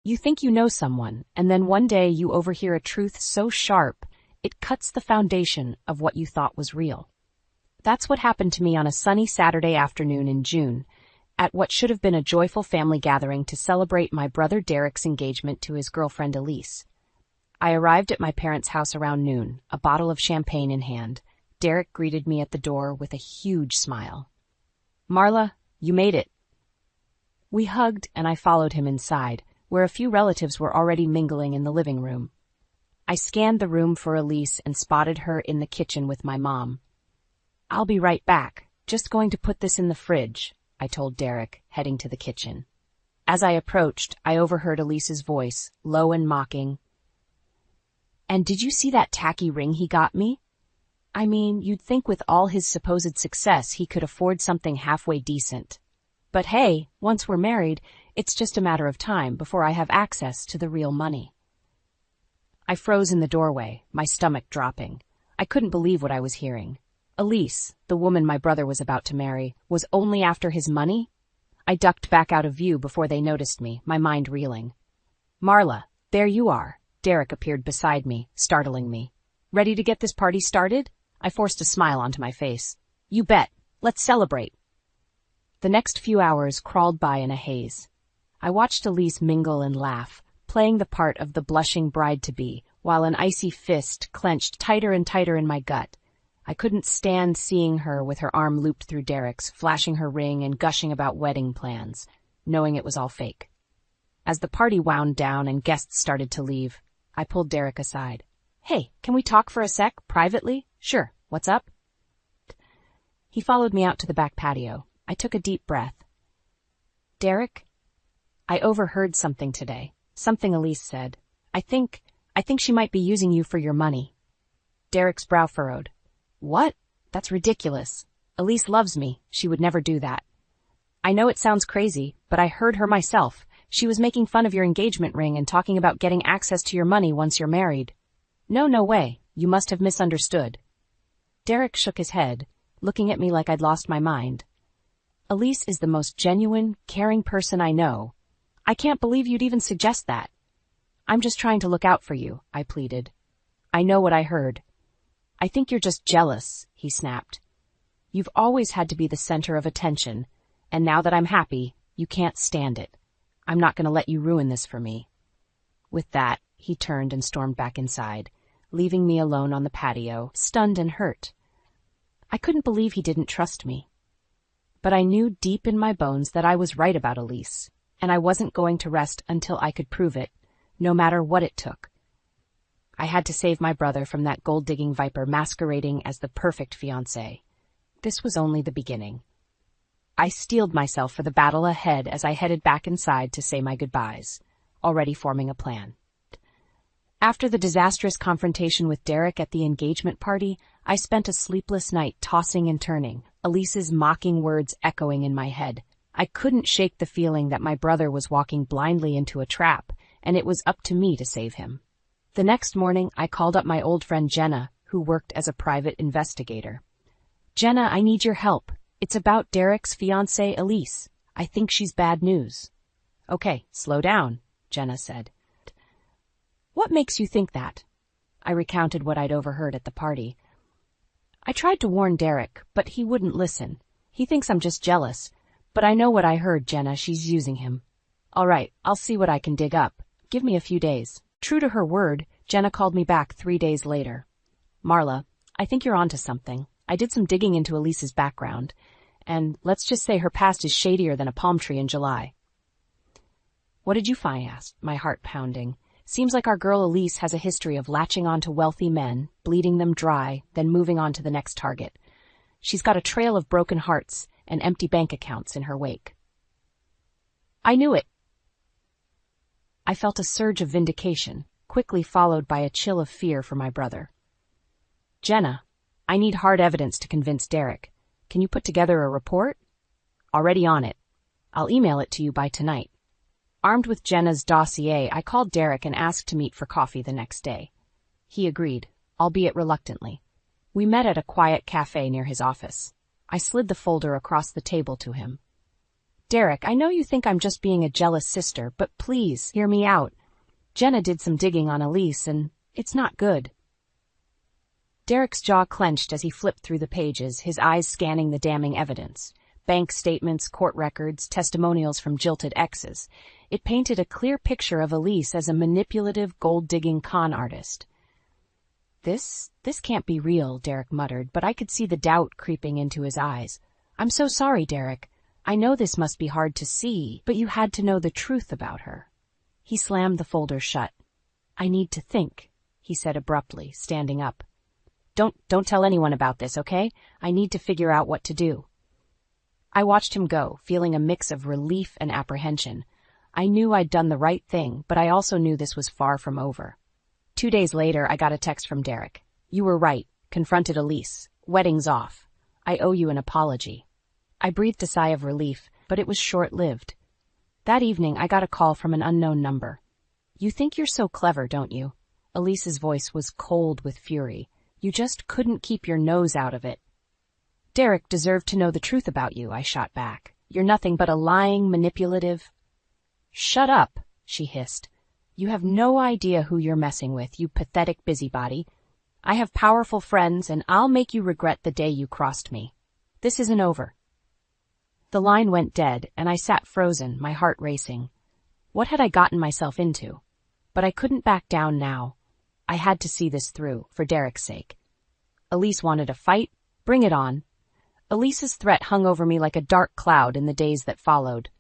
You think you know someone, and then one day you overhear a truth so sharp, it cuts the foundation of what you thought was real. That's what happened to me on a sunny Saturday afternoon in June, at what should have been a joyful family gathering to celebrate my brother Derek's engagement to his girlfriend Elise. I arrived at my parents' house around noon, a bottle of champagne in hand. Derek greeted me at the door with a huge smile. "Marla, you made it." We hugged, and I followed him inside, where a few relatives were already mingling in the living room. I scanned the room for Elise and spotted her in the kitchen with my mom. "I'll be right back. Just going to put this in the fridge," I told Derek, heading to the kitchen. As I approached, I overheard Elise's voice, low and mocking. "And did you see that tacky ring he got me? I mean, you'd think with all his supposed success he could afford something halfway decent. But hey, once we're married, it's just a matter of time before I have access to the real money." I froze in the doorway, my stomach dropping. I couldn't believe what I was hearing. Elise, the woman my brother was about to marry, was only after his money? I ducked back out of view before they noticed me, my mind reeling. "Marla, there you are." Derek appeared beside me, startling me. "Ready to get this party started?" I forced a smile onto my face. "You bet. Let's celebrate." The next few hours crawled by in a haze. I watched Elise mingle and laugh, playing the part of the blushing bride-to-be, while an icy fist clenched tighter and tighter in my gut. I couldn't stand seeing her with her arm looped through Derek's, flashing her ring and gushing about wedding plans, knowing it was all fake. As the party wound down and guests started to leave, I pulled Derek aside. "Hey, can we talk for a sec, privately?" "Sure, what's up?" He followed me out to the back patio. I took a deep breath. "Derek, I overheard something today. Something Elise said. I think she might be using you for your money." Derek's brow furrowed. "What? That's ridiculous. Elise loves me. She would never do that." "I know it sounds crazy, but I heard her myself. She was making fun of your engagement ring and talking about getting access to your money once you're married." No way. You must have misunderstood." Derek shook his head, looking at me like I'd lost my mind. "Elise is the most genuine, caring person I know. I can't believe you'd even suggest that." "I'm just trying to look out for you," I pleaded. "I know what I heard." "I think you're just jealous," he snapped. "You've always had to be the center of attention, and now that I'm happy, you can't stand it. I'm not going to let you ruin this for me." With that, he turned and stormed back inside, leaving me alone on the patio, stunned and hurt. I couldn't believe he didn't trust me. But I knew deep in my bones that I was right about Elise, and I wasn't going to rest until I could prove it, no matter what it took. I had to save my brother from that gold-digging viper masquerading as the perfect fiancée. This was only the beginning. I steeled myself for the battle ahead as I headed back inside to say my goodbyes, already forming a plan. After the disastrous confrontation with Derek at the engagement party, I spent a sleepless night tossing and turning, Elise's mocking words echoing in my head. I couldn't shake the feeling that my brother was walking blindly into a trap, and it was up to me to save him. The next morning, I called up my old friend Jenna, who worked as a private investigator. "Jenna, I need your help. It's about Derek's fiancée, Elise. I think she's bad news." "Okay, slow down," Jenna said. "What makes you think that?" I recounted what I'd overheard at the party. "I tried to warn Derek, but he wouldn't listen. He thinks I'm just jealous. But I know what I heard, Jenna. She's using him." "All right, I'll see what I can dig up. Give me a few days." True to her word, Jenna called me back 3 days later. "Marla, I think you're onto something. I did some digging into Elise's background, and let's just say her past is shadier than a palm tree in July." "What did you find?" I asked, my heart pounding. "Seems like our girl Elise has a history of latching on to wealthy men, bleeding them dry, then moving on to the next target. She's got a trail of broken hearts and empty bank accounts in her wake." "I knew it." I felt a surge of vindication, quickly followed by a chill of fear for my brother. "Jenna, I need hard evidence to convince Derek. Can you put together a report?" "Already on it. I'll email it to you by tonight." Armed with Jenna's dossier, I called Derek and asked to meet for coffee the next day. He agreed, albeit reluctantly. We met at a quiet cafe near his office. I slid the folder across the table to him. Derek, I know you think I'm just being a jealous sister, but please, hear me out. Jenna did some digging on Elise, and it's not good. Derek's jaw clenched as he flipped through the pages, his eyes scanning the damning evidence. Bank statements, court records, testimonials from jilted exes. It painted a clear picture of Elise as a manipulative, gold-digging con artist. This can't be real, Derek muttered, but I could see the doubt creeping into his eyes. I'm so sorry, Derek. I know this must be hard to see, but you had to know the truth about her. He slammed the folder shut. I need to think, he said abruptly, standing up. Don't tell anyone about this, okay? I need to figure out what to do. I watched him go, feeling a mix of relief and apprehension. I knew I'd done the right thing, but I also knew this was far from over. 2 days later, I got a text from Derek. You were right. Confronted Elise. Wedding's off. I owe you an apology. I breathed a sigh of relief, but it was short-lived. That evening, I got a call from an unknown number. You think you're so clever, don't you? Elise's voice was cold with fury. You just couldn't keep your nose out of it. Derek deserved to know the truth about you, I shot back. You're nothing but a lying, manipulative... Shut up, she hissed. You have no idea who you're messing with, you pathetic busybody. I have powerful friends, and I'll make you regret the day you crossed me. This isn't over. The line went dead, and I sat frozen, my heart racing. What had I gotten myself into? But I couldn't back down now. I had to see this through, for Derek's sake. Elise wanted a fight? Bring it on. Elise's threat hung over me like a dark cloud in the days that followed.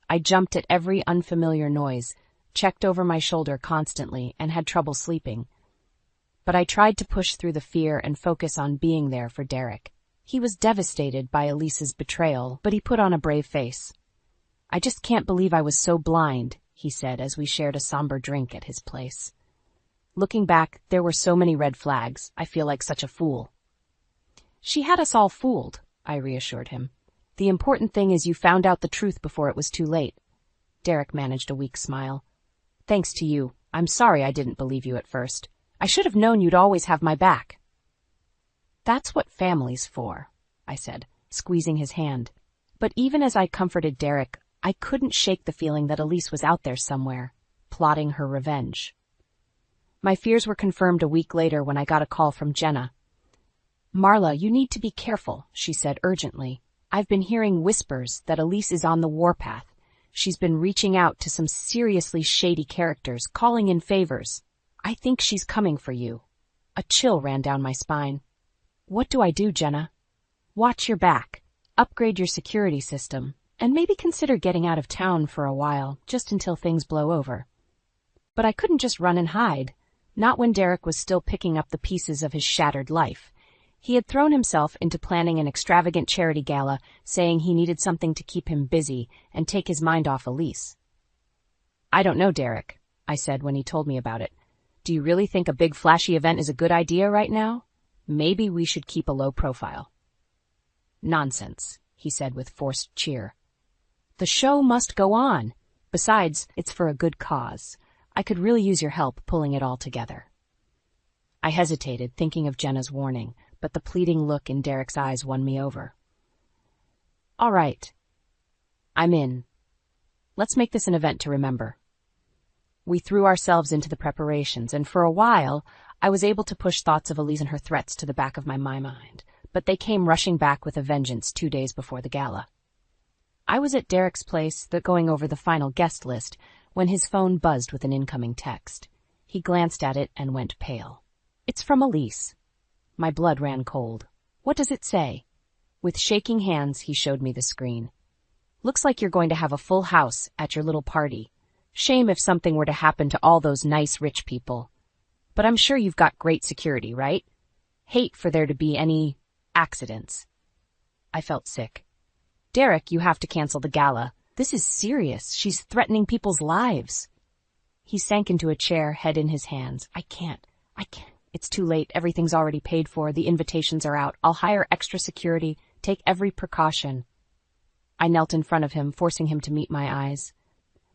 I jumped at every unfamiliar noise, checked over my shoulder constantly, and had trouble sleeping. But I tried to push through the fear and focus on being there for Derek. He was devastated by Elise's betrayal, but he put on a brave face. I just can't believe I was so blind, he said as we shared a somber drink at his place. Looking back, there were so many red flags. I feel like such a fool. She had us all fooled, I reassured him. The important thing is you found out the truth before it was too late. Derek managed a weak smile. Thanks to you. I'm sorry I didn't believe you at first. I should have known you'd always have my back. That's what family's for, I said, squeezing his hand. But even as I comforted Derek, I couldn't shake the feeling that Elise was out there somewhere, plotting her revenge. My fears were confirmed a week later when I got a call from Jenna. Marla, you need to be careful, she said urgently. I've been hearing whispers that Elise is on the warpath. She's been reaching out to some seriously shady characters, calling in favors. I think she's coming for you. A chill ran down my spine. What do I do, Jenna? Watch your back, upgrade your security system, and maybe consider getting out of town for a while, just until things blow over. But I couldn't just run and hide. Not when Derek was still picking up the pieces of his shattered life. He had thrown himself into planning an extravagant charity gala, saying he needed something to keep him busy and take his mind off Elise. I don't know, Derek, I said when he told me about it. Do you really think a big flashy event is a good idea right now? Maybe we should keep a low profile. Nonsense, he said with forced cheer. The show must go on. Besides, it's for a good cause. I could really use your help pulling it all together. I hesitated, thinking of Jenna's warning, but the pleading look in Derek's eyes won me over. All right. I'm in. Let's make this an event to remember. We threw ourselves into the preparations, and for a while, I was able to push thoughts of Elise and her threats to the back of my mind, but they came rushing back with a vengeance 2 days before the gala. I was at Derek's place, going over the final guest list, when his phone buzzed with an incoming text. He glanced at it and went pale. It's from Elise. My blood ran cold. What does it say? With shaking hands, he showed me the screen. Looks like you're going to have a full house at your little party. Shame if something were to happen to all those nice rich people. But I'm sure you've got great security, right? Hate for there to be any accidents. I felt sick. Derek, you have to cancel the gala. This is serious. She's threatening people's lives. He sank into a chair, head in his hands. I can't. It's too late. Everything's already paid for. The invitations are out. I'll hire extra security. Take every precaution. I knelt in front of him, forcing him to meet my eyes.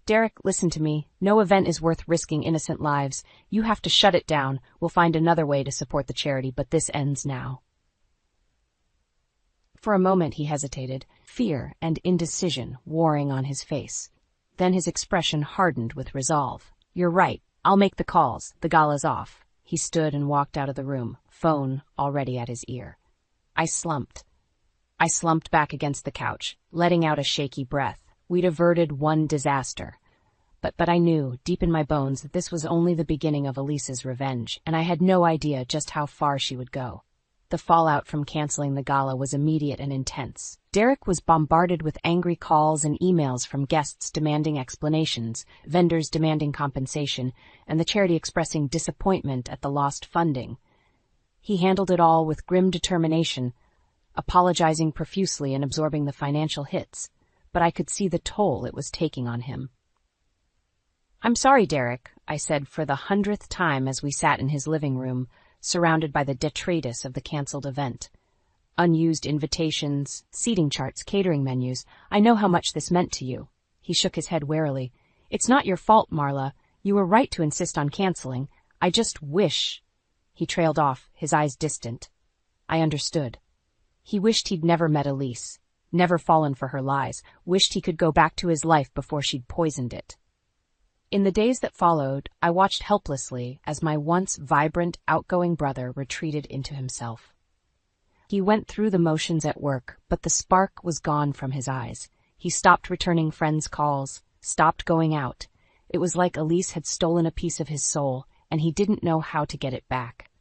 Derek, listen to me. No event is worth risking innocent lives. You have to shut it down. We'll find another way to support the charity, but this ends now. For a moment he hesitated, fear and indecision warring on his face. Then his expression hardened with resolve. "You're right. I'll make the calls. The gala's off." He stood and walked out of the room, phone already at his ear. I slumped back against the couch, letting out a shaky breath. We'd averted one disaster. But I knew, deep in my bones, that this was only the beginning of Elise's revenge, and I had no idea just how far she would go. The fallout from canceling the gala was immediate and intense. Derek was bombarded with angry calls and emails from guests demanding explanations, vendors demanding compensation, and the charity expressing disappointment at the lost funding. He handled it all with grim determination, apologizing profusely and absorbing the financial hits, but I could see the toll it was taking on him. "I'm sorry, Derek," I said for the 100th time as we sat in his living room, surrounded by the detritus of the cancelled event. Unused invitations, seating charts, catering menus. "I know how much this meant to you." He shook his head warily. "It's not your fault, Marla. You were right to insist on canceling. I just wish—" He trailed off, his eyes distant. I understood. He wished he'd never met Elise, never fallen for her lies, wished he could go back to his life before she'd poisoned it. In the days that followed, I watched helplessly as my once vibrant, outgoing brother retreated into himself. He went through the motions at work, but the spark was gone from his eyes. He stopped returning friends' calls, stopped going out. It was like Elise had stolen a piece of his soul, and he didn't know how to get it back.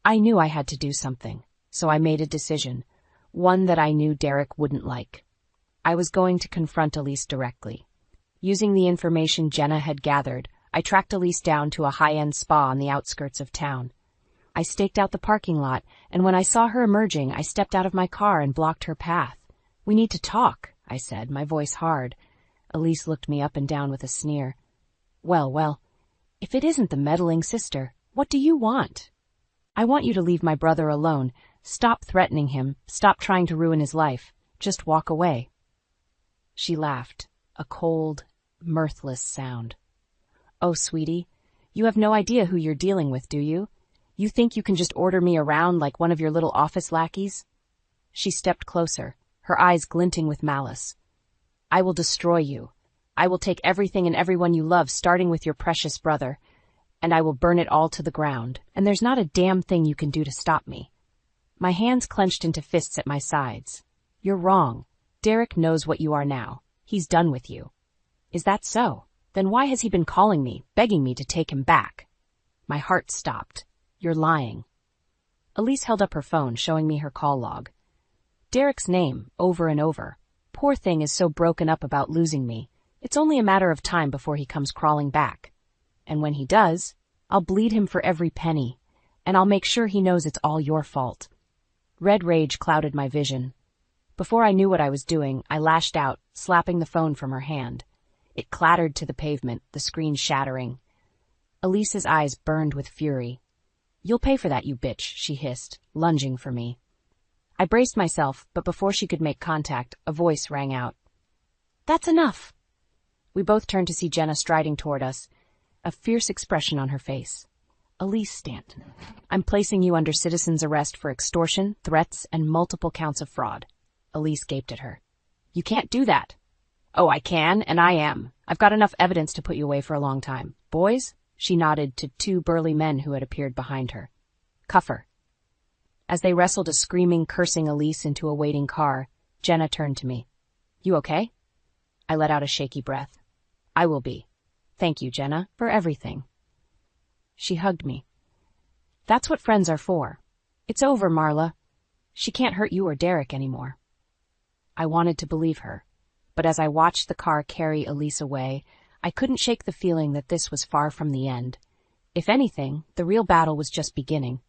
I knew I had to do something, so I made a decision, one that I knew Derek wouldn't like. I was going to confront Elise directly. Using the information Jenna had gathered, I tracked Elise down to a high-end spa on the outskirts of town. I staked out the parking lot, and when I saw her emerging, I stepped out of my car and blocked her path. "We need to talk," I said, my voice hard. Elise looked me up and down with a sneer. Well, if it isn't the meddling sister, what do you want?" "I want you to leave my brother alone. Stop threatening him. Stop trying to ruin his life. Just walk away." She laughed, a cold, mirthless sound. "Oh, sweetie, you have no idea who you're dealing with, do you? You think you can just order me around like one of your little office lackeys?" She stepped closer, her eyes glinting with malice. "I will destroy you. I will take everything and everyone you love, starting with your precious brother, and I will burn it all to the ground, and there's not a damn thing you can do to stop me." My hands clenched into fists at my sides. "You're wrong. Derek knows what you are now. He's done with you." "Is that so? Then why has he been calling me, begging me to take him back?" My heart stopped. "You're lying." Elise held up her phone, showing me her call log. Derek's name, over and over. Poor thing is so broken up about losing me. It's only a matter of time before he comes crawling back. And when he does, I'll bleed him for every penny, and I'll make sure he knows it's all your fault. Red rage clouded my vision. Before I knew what I was doing, I lashed out, slapping the phone from her hand. It clattered to the pavement, the screen shattering. Elise's eyes burned with fury. "You'll pay for that, you bitch," she hissed, lunging for me. I braced myself, but before she could make contact, a voice rang out. "That's enough." We both turned to see Jenna striding toward us, a fierce expression on her face. "Elise Stanton, I'm placing you under citizen's arrest for extortion, threats, and multiple counts of fraud." Elise gaped at her. "You can't do that." "Oh, I can, and I am. I've got enough evidence to put you away for a long time. Boys?" She nodded to two burly men who had appeared behind her. "Cuff her." As they wrestled a screaming, cursing Elise into a waiting car, Jenna turned to me. "You okay?" I let out a shaky breath. "I will be. Thank you, Jenna, for everything." She hugged me. "That's what friends are for. It's over, Marla. She can't hurt you or Derek anymore." I wanted to believe her, but as I watched the car carry Elise away, I couldn't shake the feeling that this was far from the end. If anything, the real battle was just beginning.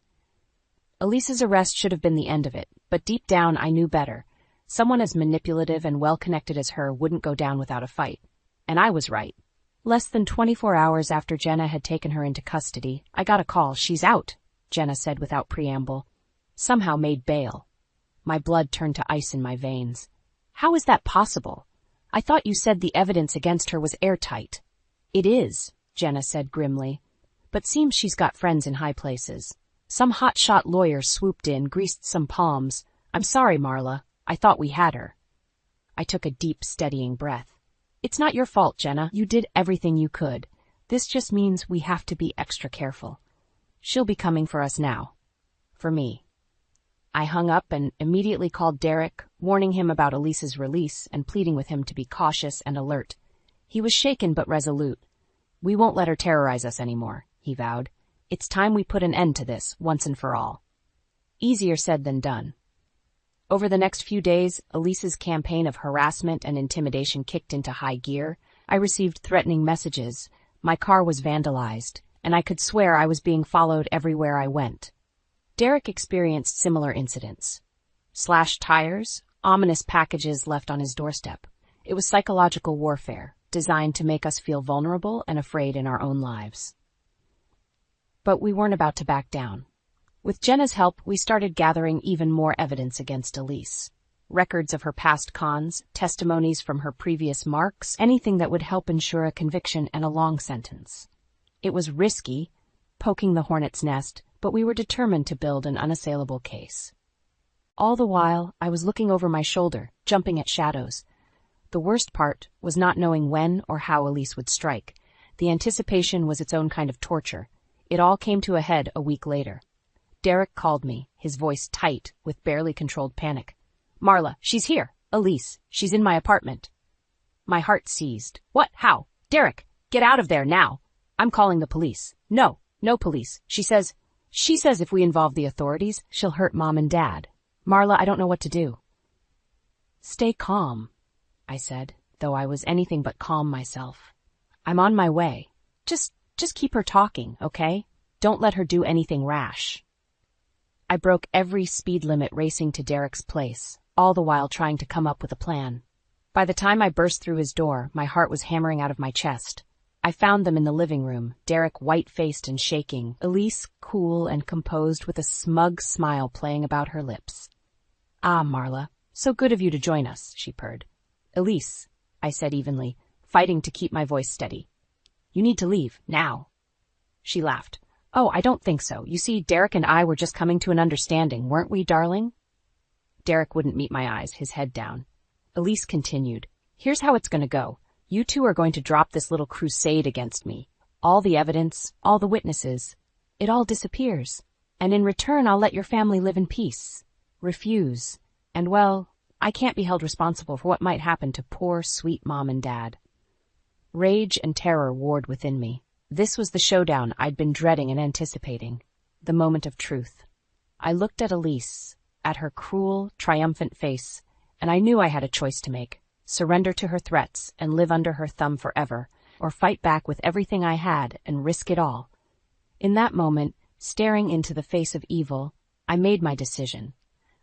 Elise's arrest should have been the end of it, but deep down I knew better. Someone as manipulative and well-connected as her wouldn't go down without a fight. And I was right. Less than 24 hours after Jenna had taken her into custody, I got a call. "She's out," Jenna said without preamble. Somehow made bail. My blood turned to ice in my veins. "How is that possible? I thought you said the evidence against her was airtight." "It is," Jenna said grimly. "But seems she's got friends in high places. Some hotshot lawyer swooped in, greased some palms. I'm sorry, Marla. I thought we had her. I took a deep, steadying breath. It's not your fault, Jenna. You did everything you could. This just means we have to be extra careful. She'll be coming for us now. For me. I hung up and immediately called Derek, warning him about Elise's release and pleading with him to be cautious and alert. He was shaken but resolute. We won't let her terrorize us anymore, he vowed. It's time we put an end to this, once and for all. Easier said than done. Over the next few days, Elise's campaign of harassment and intimidation kicked into high gear. I received threatening messages. My car was vandalized, and I could swear I was being followed everywhere I went. Derek experienced similar incidents. Slashed tires, ominous packages left on his doorstep. It was psychological warfare, designed to make us feel vulnerable and afraid in our own lives. But we weren't about to back down. With Jenna's help, we started gathering even more evidence against Elise. Records of her past cons, testimonies from her previous marks, anything that would help ensure a conviction and a long sentence. It was risky, poking the hornet's nest, but we were determined to build an unassailable case. All the while, I was looking over my shoulder, jumping at shadows. The worst part was not knowing when or how Elise would strike. The anticipation was its own kind of torture. It all came to a head a week later. Derek called me, his voice tight with barely controlled panic. Marla, she's here. Elise, she's in my apartment. My heart seized. What? How? Derek, get out of there now. I'm calling the police. No police. She says if we involve the authorities, she'll hurt Mom and Dad. Marla, I don't know what to do. Stay calm, I said, though I was anything but calm myself. I'm on my way. Just keep her talking, okay? Don't let her do anything rash. I broke every speed limit racing to Derek's place, all the while trying to come up with a plan. By the time I burst through his door, my heart was hammering out of my chest. I found them in the living room, Derek white-faced and shaking, Elise cool and composed with a smug smile playing about her lips. Ah, Marla, so good of you to join us, she purred. Elise, I said evenly, fighting to keep my voice steady. You need to leave, now. She laughed. Oh, I don't think so. You see, Derek and I were just coming to an understanding, weren't we, darling? Derek wouldn't meet my eyes, his head down. Elise continued. Here's how it's going to go. You two are going to drop this little crusade against me. All the evidence, all the witnesses. It all disappears. And in return, I'll let your family live in peace. Refuse. And well, I can't be held responsible for what might happen to poor, sweet Mom and Dad. Rage and terror warred within me. This was the showdown I'd been dreading and anticipating. The moment of truth. I looked at Elise, at her cruel, triumphant face, and I knew I had a choice to make. Surrender to her threats and live under her thumb forever, or fight back with everything I had and risk it all. In that moment, staring into the face of evil, I made my decision.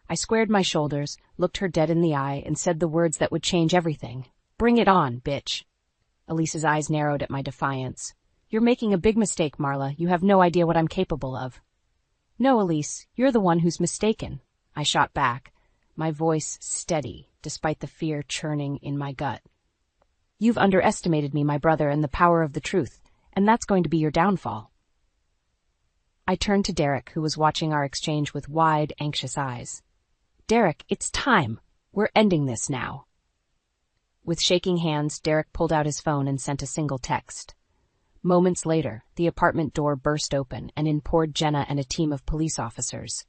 I squared my shoulders, looked her dead in the eye, and said the words that would change everything. Bring it on, bitch. Elise's eyes narrowed at my defiance. You're making a big mistake, Marla. You have no idea what I'm capable of. No, Elise, you're the one who's mistaken. I shot back, my voice steady, despite the fear churning in my gut. You've underestimated me, my brother, and the power of the truth, and that's going to be your downfall. I turned to Derek, who was watching our exchange with wide, anxious eyes. Derek, it's time. We're ending this now. With shaking hands, Derek pulled out his phone and sent a single text. Moments later, the apartment door burst open, and in poured Jenna and a team of police officers.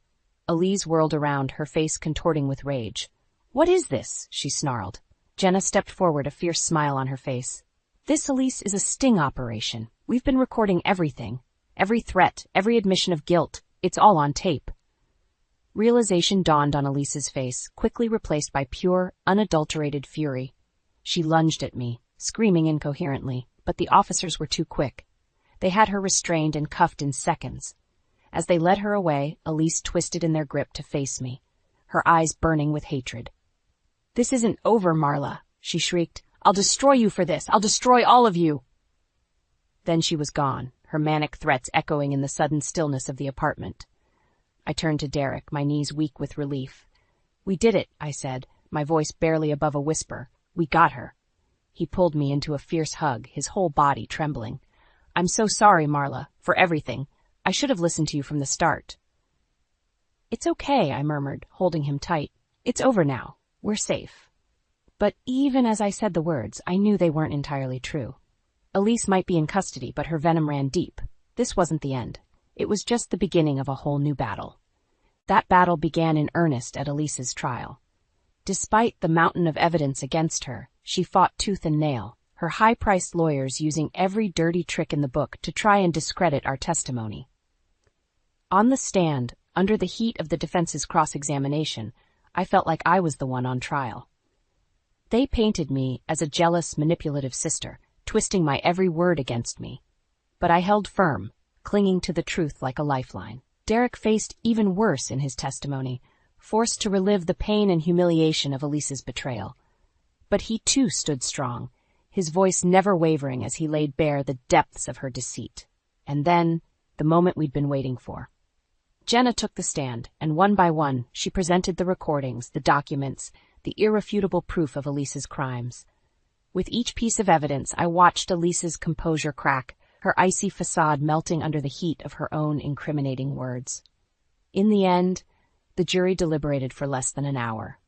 Elise whirled around, her face contorting with rage. What is this? She snarled. Jenna stepped forward, a fierce smile on her face. This, Elise, is a sting operation. We've been recording everything. Every threat, every admission of guilt. It's all on tape. Realization dawned on Elise's face, quickly replaced by pure, unadulterated fury. She lunged at me, screaming incoherently, but the officers were too quick. They had her restrained and cuffed in seconds. As they led her away, Elise twisted in their grip to face me, her eyes burning with hatred. This isn't over, Marla, she shrieked. I'll destroy you for this. I'll destroy all of you. Then she was gone, her manic threats echoing in the sudden stillness of the apartment. I turned to Derek, my knees weak with relief. We did it, I said, my voice barely above a whisper. We got her. He pulled me into a fierce hug, his whole body trembling. I'm so sorry, Marla, for everything. I should have listened to you from the start. It's okay, I murmured, holding him tight. It's over now. We're safe. But even as I said the words, I knew they weren't entirely true. Elise might be in custody, but her venom ran deep. This wasn't the end. It was just the beginning of a whole new battle. That battle began in earnest at Elise's trial. Despite the mountain of evidence against her, she fought tooth and nail, her high-priced lawyers using every dirty trick in the book to try and discredit our testimony. On the stand, under the heat of the defense's cross-examination, I felt like I was the one on trial. They painted me as a jealous, manipulative sister, twisting my every word against me. But I held firm, clinging to the truth like a lifeline. Derek faced even worse in his testimony, forced to relive the pain and humiliation of Elise's betrayal. But he too stood strong, his voice never wavering as he laid bare the depths of her deceit. And then, the moment we'd been waiting for. Jenna took the stand, and one by one, she presented the recordings, the documents, the irrefutable proof of Elise's crimes. With each piece of evidence, I watched Elise's composure crack, her icy facade melting under the heat of her own incriminating words. In the end, the jury deliberated for less than an hour.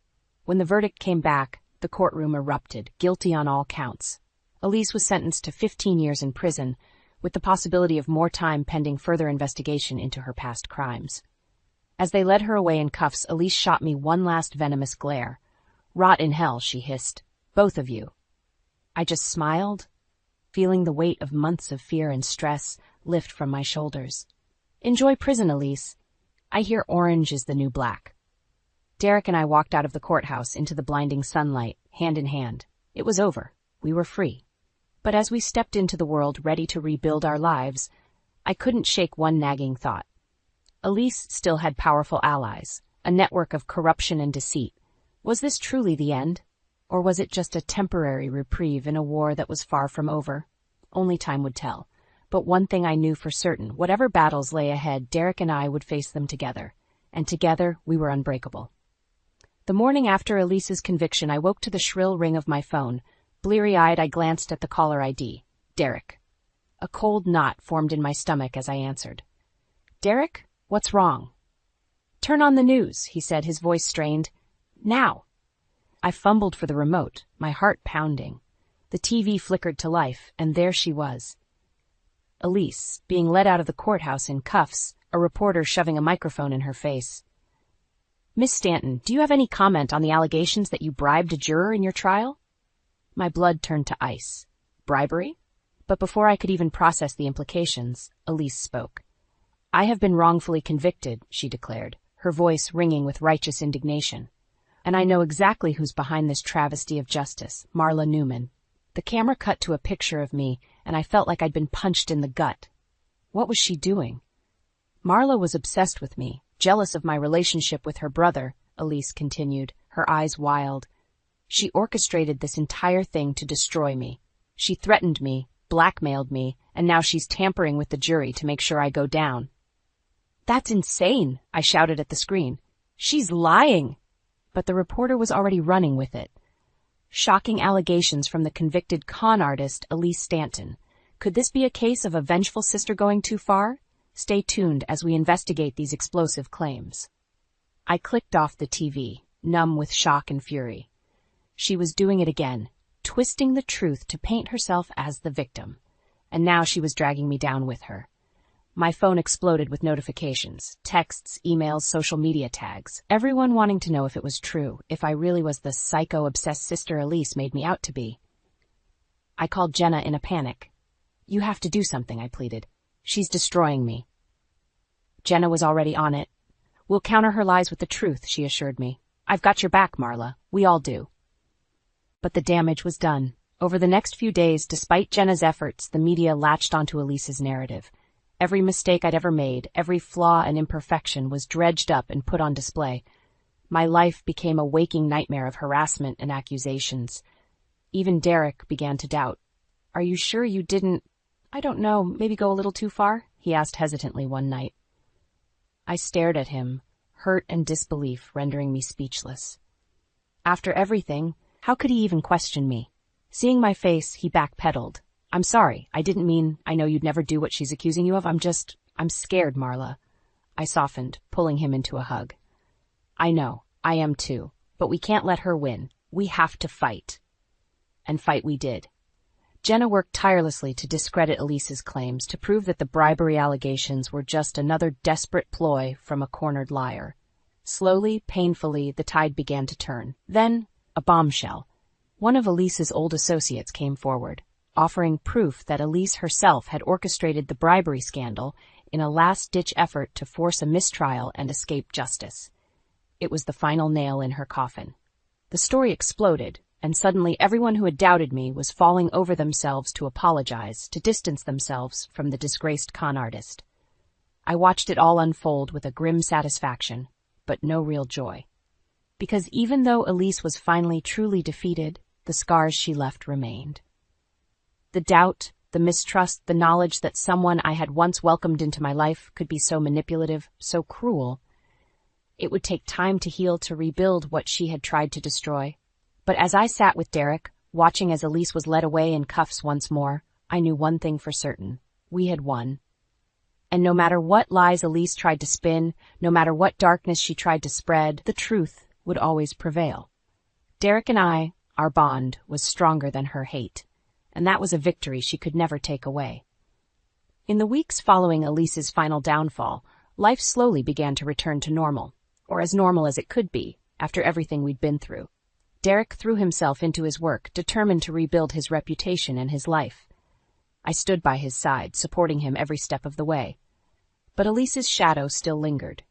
When the verdict came back, the courtroom erupted, guilty on all counts. Elise was sentenced to 15 years in prison, with the possibility of more time pending further investigation into her past crimes. As they led her away in cuffs, Elise shot me one last venomous glare. "Rot in hell," she hissed. "Both of you." I just smiled, feeling the weight of months of fear and stress lift from my shoulders. "Enjoy prison, Elise. I hear orange is the new black." Derek and I walked out of the courthouse into the blinding sunlight, hand in hand. It was over. We were free. But as we stepped into the world ready to rebuild our lives, I couldn't shake one nagging thought. Elise still had powerful allies, a network of corruption and deceit. Was this truly the end? Or was it just a temporary reprieve in a war that was far from over? Only time would tell. But one thing I knew for certain, whatever battles lay ahead, Derek and I would face them together. And together, we were unbreakable. The morning after Elise's conviction, I woke to the shrill ring of my phone. Bleary-eyed, I glanced at the caller ID. Derek. A cold knot formed in my stomach as I answered. "Derek, what's wrong?" "Turn on the news," he said, his voice strained. "Now." I fumbled for the remote, my heart pounding. The TV flickered to life, and there she was. Elise, being led out of the courthouse in cuffs, a reporter shoving a microphone in her face. "Miss Stanton, do you have any comment on the allegations that you bribed a juror in your trial?" My blood turned to ice. Bribery? But before I could even process the implications, Elise spoke. "I have been wrongfully convicted," she declared, her voice ringing with righteous indignation. "And I know exactly who's behind this travesty of justice, Marla Newman." The camera cut to a picture of me, and I felt like I'd been punched in the gut. What was she doing? "Marla was obsessed with me, jealous of my relationship with her brother," Elise continued, her eyes wild. "She orchestrated this entire thing to destroy me. She threatened me, blackmailed me, and now she's tampering with the jury to make sure I go down." "That's insane," I shouted at the screen. "She's lying." But the reporter was already running with it. Shocking allegations from the convicted con artist Elise Stanton. Could this be a case of a vengeful sister going too far? Stay tuned as we investigate these explosive claims. I clicked off the TV, numb with shock and fury. She was doing it again, twisting the truth to paint herself as the victim. And now she was dragging me down with her. My phone exploded with notifications, texts, emails, social media tags, everyone wanting to know if it was true, if I really was the psycho-obsessed sister Elise made me out to be. I called Jenna in a panic. "You have to do something," I pleaded. "She's destroying me." Jenna was already on it. "We'll counter her lies with the truth," she assured me. "I've got your back, Marla. We all do." But the damage was done. Over the next few days, despite Jenna's efforts, the media latched onto Elise's narrative. Every mistake I'd ever made, every flaw and imperfection was dredged up and put on display. My life became a waking nightmare of harassment and accusations. Even Derek began to doubt. "Are you sure you didn't, I don't know, maybe go a little too far?" he asked hesitantly one night. I stared at him, hurt and disbelief rendering me speechless. After everything, how could he even question me? Seeing my face, he backpedaled. "I'm sorry. I didn't mean, I know you'd never do what she's accusing you of. I'm scared, Marla." I softened, pulling him into a hug. "I know. I am too. But we can't let her win. We have to fight. And fight we did. Jenna worked tirelessly to discredit Elise's claims, to prove that the bribery allegations were just another desperate ploy from a cornered liar. Slowly, painfully, the tide began to turn. Then, a bombshell. One of Elise's old associates came forward, offering proof that Elise herself had orchestrated the bribery scandal in a last-ditch effort to force a mistrial and escape justice. It was the final nail in her coffin. The story exploded, and suddenly everyone who had doubted me was falling over themselves to apologize, to distance themselves from the disgraced con artist. I watched it all unfold with a grim satisfaction, but no real joy. Because even though Elise was finally truly defeated, the scars she left remained. The doubt, the mistrust, the knowledge that someone I had once welcomed into my life could be so manipulative, so cruel. It would take time to heal, to rebuild what she had tried to destroy. But as I sat with Derek, watching as Elise was led away in cuffs once more, I knew one thing for certain. We had won. And no matter what lies Elise tried to spin, no matter what darkness she tried to spread, the truth would always prevail. Derek and I, our bond, was stronger than her hate, and that was a victory she could never take away. In the weeks following Elise's final downfall, life slowly began to return to normal, or as normal as it could be, after everything we'd been through. Derek threw himself into his work, determined to rebuild his reputation and his life. I stood by his side, supporting him every step of the way. But Elise's shadow still lingered.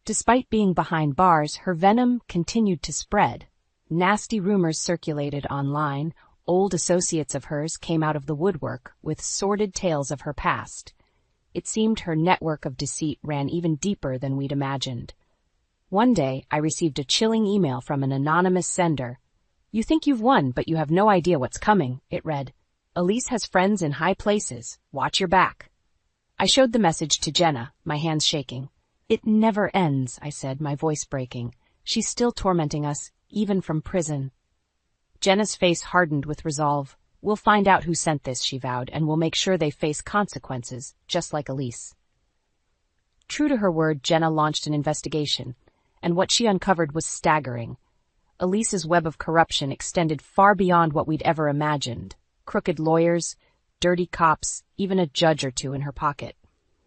Despite being behind bars, her venom continued to spread. Nasty rumors circulated online. Old associates of hers came out of the woodwork with sordid tales of her past. It seemed her network of deceit ran even deeper than we'd imagined. One day, I received a chilling email from an anonymous sender. "You think you've won, but you have no idea what's coming," it read. "Elise has friends in high places. Watch your back." I showed the message to Jenna, my hands shaking. "It never ends," I said, my voice breaking. "She's still tormenting us, even from prison." Jenna's face hardened with resolve. "We'll find out who sent this," she vowed, "and we'll make sure they face consequences, just like Elise." True to her word, Jenna launched an investigation, and what she uncovered was staggering. Elise's web of corruption extended far beyond what we'd ever imagined. Crooked lawyers, dirty cops, even a judge or two in her pocket.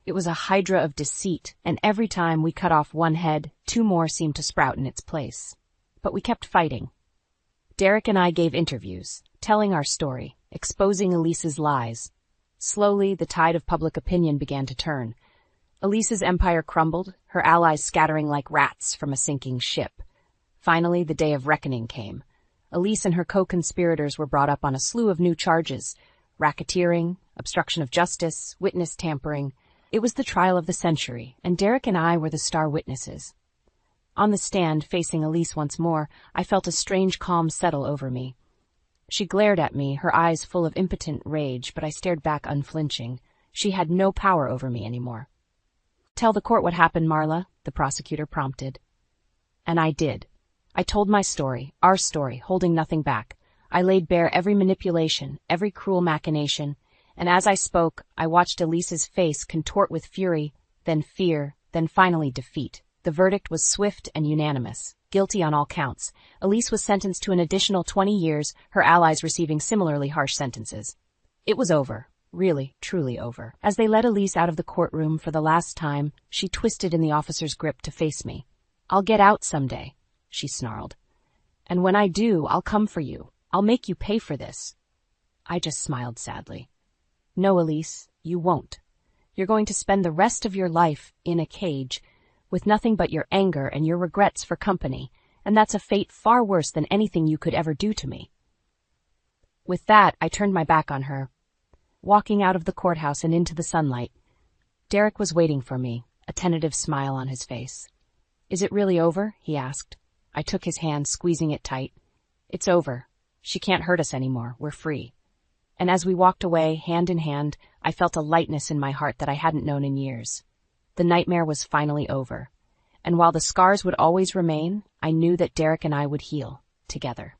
It was a hydra of deceit, and every time we cut off one head, two more seemed to sprout in its place. But we kept fighting. Derek and I gave interviews, telling our story, exposing Elise's lies. Slowly, the tide of public opinion began to turn. Elise's empire crumbled, her allies scattering like rats from a sinking ship. Finally, the day of reckoning came. Elise and her co-conspirators were brought up on a slew of new charges: racketeering, obstruction of justice, witness tampering. It was the trial of the century, and Derek and I were the star witnesses. On the stand, facing Elise once more, I felt a strange calm settle over me. She glared at me, her eyes full of impotent rage, but I stared back unflinching. She had no power over me anymore. "Tell the court what happened, Marla," the prosecutor prompted. And I did. I told my story, our story, holding nothing back. I laid bare every manipulation, every cruel machination, and as I spoke, I watched Elise's face contort with fury, then fear, then finally defeat. The verdict was swift and unanimous. Guilty on all counts. Elise was sentenced to an additional 20 years, her allies receiving similarly harsh sentences. It was over. Really, truly over. As they led Elise out of the courtroom for the last time, she twisted in the officer's grip to face me. "I'll get out someday," she snarled. "And when I do, I'll come for you. I'll make you pay for this." I just smiled sadly. "No, Elise, you won't. You're going to spend the rest of your life in a cage, with nothing but your anger and your regrets for company, and that's a fate far worse than anything you could ever do to me." With that, I turned my back on her, walking out of the courthouse and into the sunlight. Derek was waiting for me, a tentative smile on his face. "Is it really over?" he asked. I took his hand, squeezing it tight. "It's over. She can't hurt us anymore. We're free." And as we walked away, hand in hand, I felt a lightness in my heart that I hadn't known in years. The nightmare was finally over. And while the scars would always remain, I knew that Derek and I would heal, together.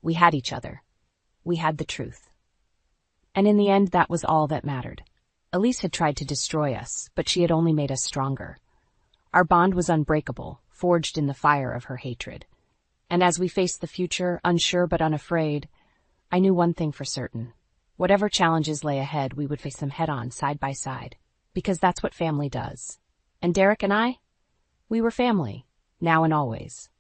We had each other. We had the truth. And in the end, that was all that mattered. Elise had tried to destroy us, but she had only made us stronger. Our bond was unbreakable, forged in the fire of her hatred. And as we faced the future, unsure but unafraid, I knew one thing for certain. Whatever challenges lay ahead, we would face them head-on, side by side. Because that's what family does. And Derek and I? We were family, now and always.